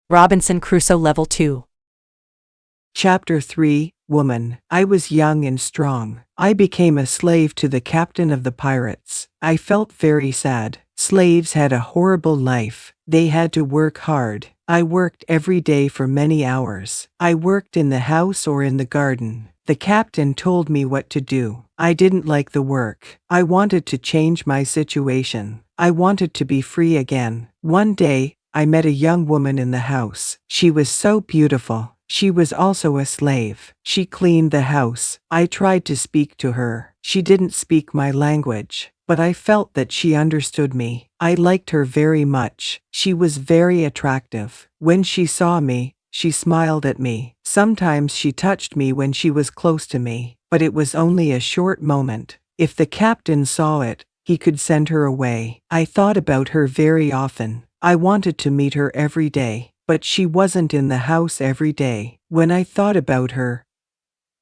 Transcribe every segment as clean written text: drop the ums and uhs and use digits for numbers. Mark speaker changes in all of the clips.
Speaker 1: Robinson Crusoe Level 2.
Speaker 2: Chapter 3, Woman. I was young and strong. I became a slave to the captain of the pirates. I felt very sad. Slaves had a horrible life. They had to work hard. I worked every day for many hours. I worked in the house or in the garden. The captain told me what to do. I didn't like the work. I wanted to change my situation. I wanted to be free again. One day, I met a young woman in the house. She was so beautiful. She was also a slave. She cleaned the house. I tried to speak to her. She didn't speak my language, but I felt that she understood me. I liked her very much. She was very attractive. When she saw me, she smiled at me. Sometimes she touched me when she was close to me, but it was only a short moment. If the captain saw it, he could send her away. I thought about her very often. I wanted to meet her every day, but she wasn't in the house every day. When I thought about her,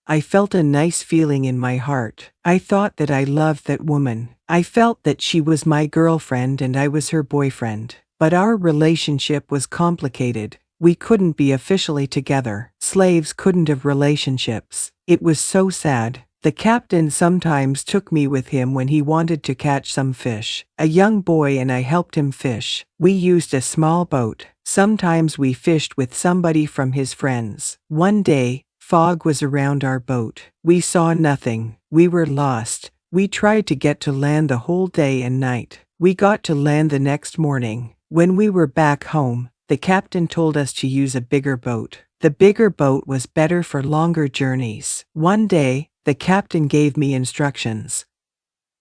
Speaker 2: I felt a nice feeling in my heart. I thought that I loved that woman. I felt that she was my girlfriend and I was her boyfriend. But our relationship was complicated. We couldn't be officially together. Slaves couldn't have relationships. It was so sad. The captain sometimes took me with him when he wanted to catch some fish. A young boy and I helped him fish. We used a small boat. Sometimes we fished with somebody from his friends. One day, fog was around our boat. We saw nothing. We were lost. We tried to get to land the whole day and night. We got to land the next morning. When we were back home, the captain told us to use a bigger boat. The bigger boat was better for longer journeys. One day, the captain gave me instructions.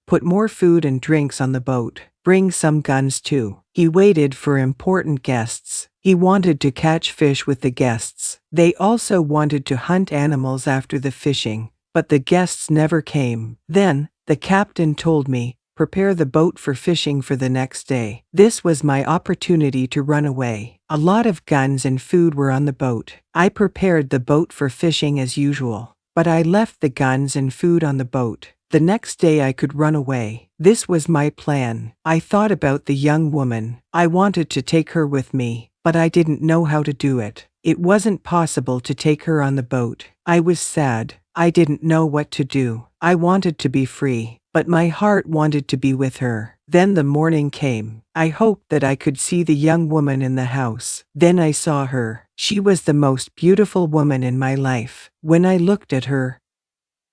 Speaker 2: Put more food and drinks on the boat. Bring some guns too. He waited for important guests. He wanted to catch fish with the guests. They also wanted to hunt animals after the fishing, but the guests never came. Then, the captain told me, prepare the boat for fishing for the next day. This was my opportunity to run away. A lot of guns and food were on the boat. I prepared the boat for fishing as usual, but I left the guns and food on the boat. The next day I could run away. This was my plan. I thought about the young woman. I wanted to take her with me, but I didn't know how to do it. It wasn't possible to take her on the boat. I was sad. I didn't know what to do. I wanted to be free, but my heart wanted to be with her. Then the morning came. I hoped that I could see the young woman in the house. Then I saw her. She was the most beautiful woman in my life. When I looked at her,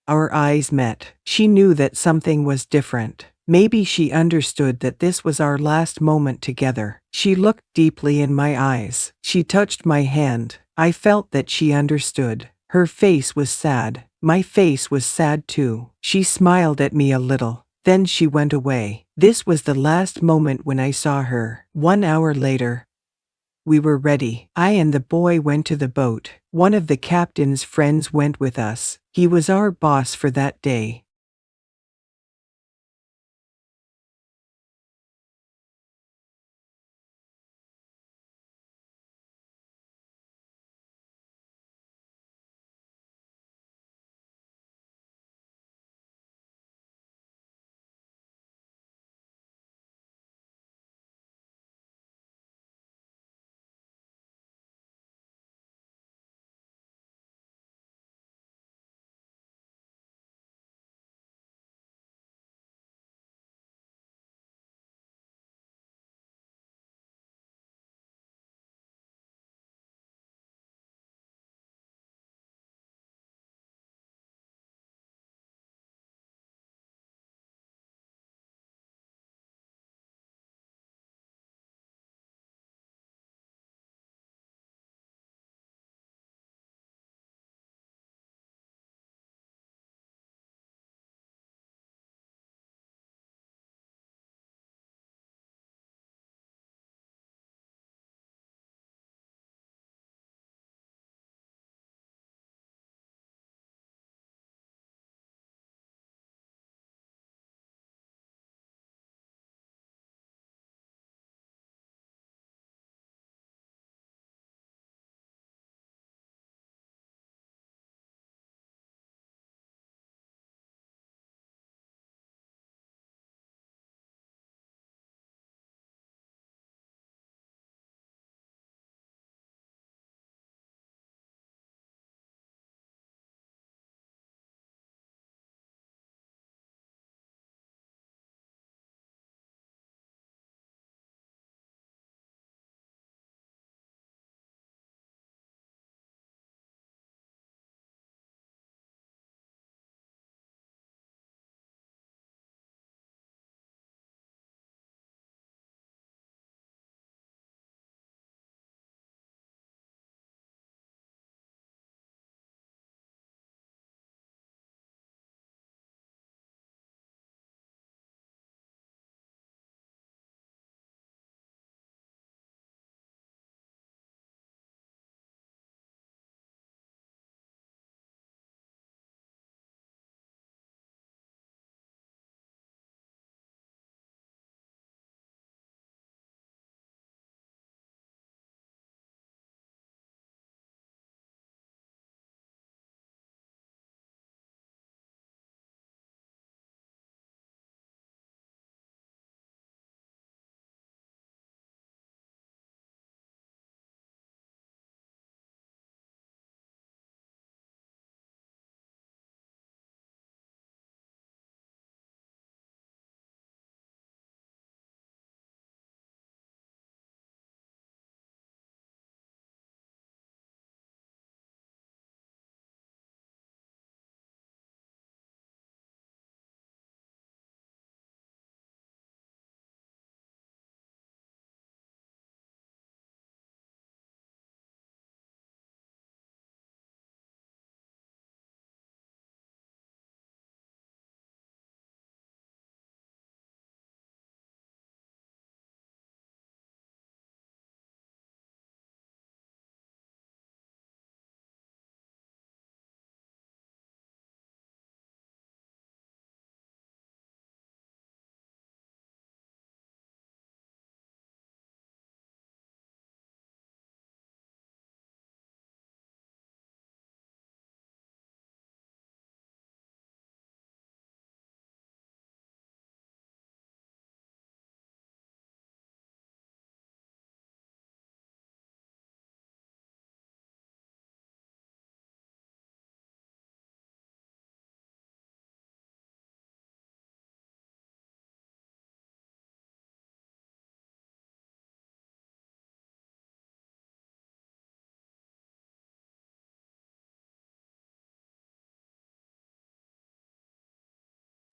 Speaker 2: our eyes met. She knew that something was different. Maybe she understood that this was our last moment together. She looked deeply in my eyes. She touched my hand. I felt that she understood. Her face was sad. My face was sad too. She smiled at me a little. Then she went away. This was the last moment when I saw her. 1 hour later, we were ready. I and the boy went to the boat. One of the captain's friends went with us. He was our boss for that day.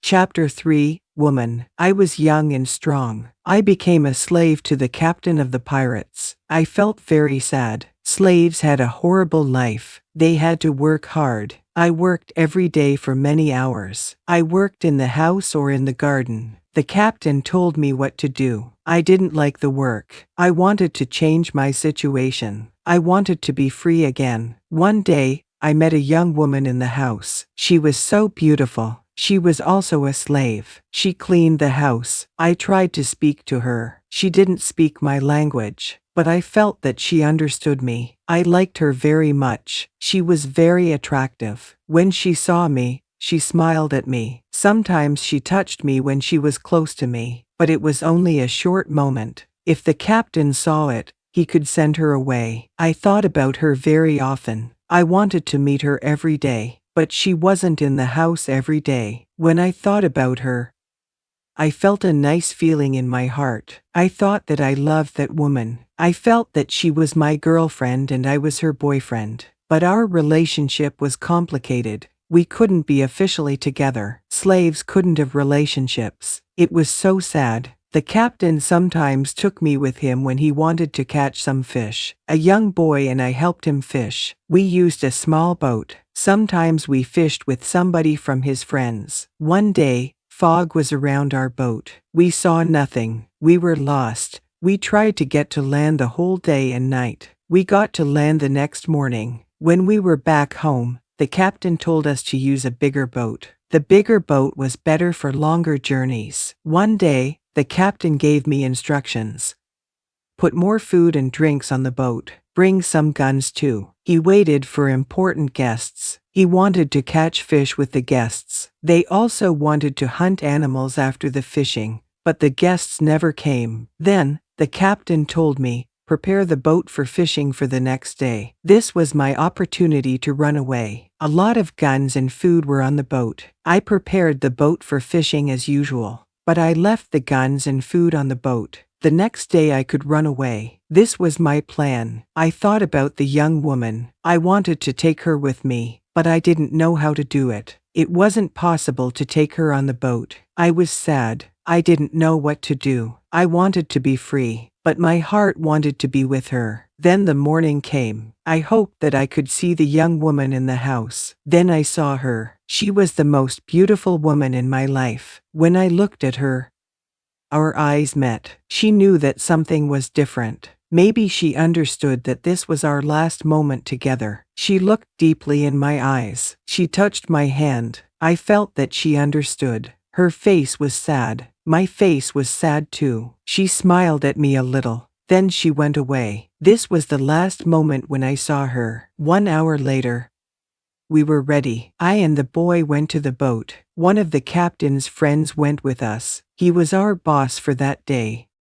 Speaker 2: Chapter 3, Woman. I was young and strong. I became a slave to the captain of the pirates. I felt very sad. Slaves had a horrible life. They had to work hard. I worked every day for many hours. I worked in the house or in the garden. The captain told me what to do. I didn't like the work. I wanted to change my situation. I wanted to be free again. One day, I met a young woman in the house. She was so beautiful. She was also a slave. She cleaned the house. I tried to speak to her. She didn't speak my language, but I felt that she understood me. I liked her very much. She was very attractive. When she saw me, she smiled at me. Sometimes she touched me when she was close to me, but it was only a short moment. If the captain saw it, he could send her away. I thought about her very often. I wanted to meet her every day, but she wasn't in the house every day. When I thought about her, I felt a nice feeling in my heart. I thought that I loved that woman. I felt that she was my girlfriend and I was her boyfriend. But our relationship was complicated. We couldn't be officially together. Slaves couldn't have relationships. It was so sad. The captain sometimes took me with him when he wanted to catch some fish. A young boy and I helped him fish. We used a small boat. Sometimes we fished with somebody from his friends. One day, fog was around our boat. We saw nothing. We were lost. We tried to get to land the whole day and night. We got to land the next morning. When we were back home, the captain told us to use a bigger boat. The bigger boat was better for longer journeys. One day, the captain gave me instructions. Put more food and drinks on the boat. Bring some guns too. He waited for important guests. He wanted to catch fish with the guests. They also wanted to hunt animals after the fishing, but the guests never came. Then, the captain told me, prepare the boat for fishing for the next day. This was my opportunity to run away. A lot of guns and food were on the boat. I prepared the boat for fishing as usual, but I left the guns and food on the boat. The next day I could run away. This was my plan. I thought about the young woman. I wanted to take her with me, but I didn't know how to do it. It wasn't possible to take her on the boat. I was sad. I didn't know what to do. I wanted to be free, but my heart wanted to be with her. Then the morning came. I hoped that I could see the young woman in the house. Then I saw her. She was the most beautiful woman in my life. When I looked at her, our eyes met. She knew that something was different. Maybe she understood that this was our last moment together. She looked deeply in my eyes. She touched my hand. I felt that she understood. Her face was sad. My face was sad too. She smiled at me a little. Then she went away. This was the last moment when I saw her. 1 hour later, we were ready. I and the boy went to the boat. One of the captain's friends went with us. He was our boss for that day.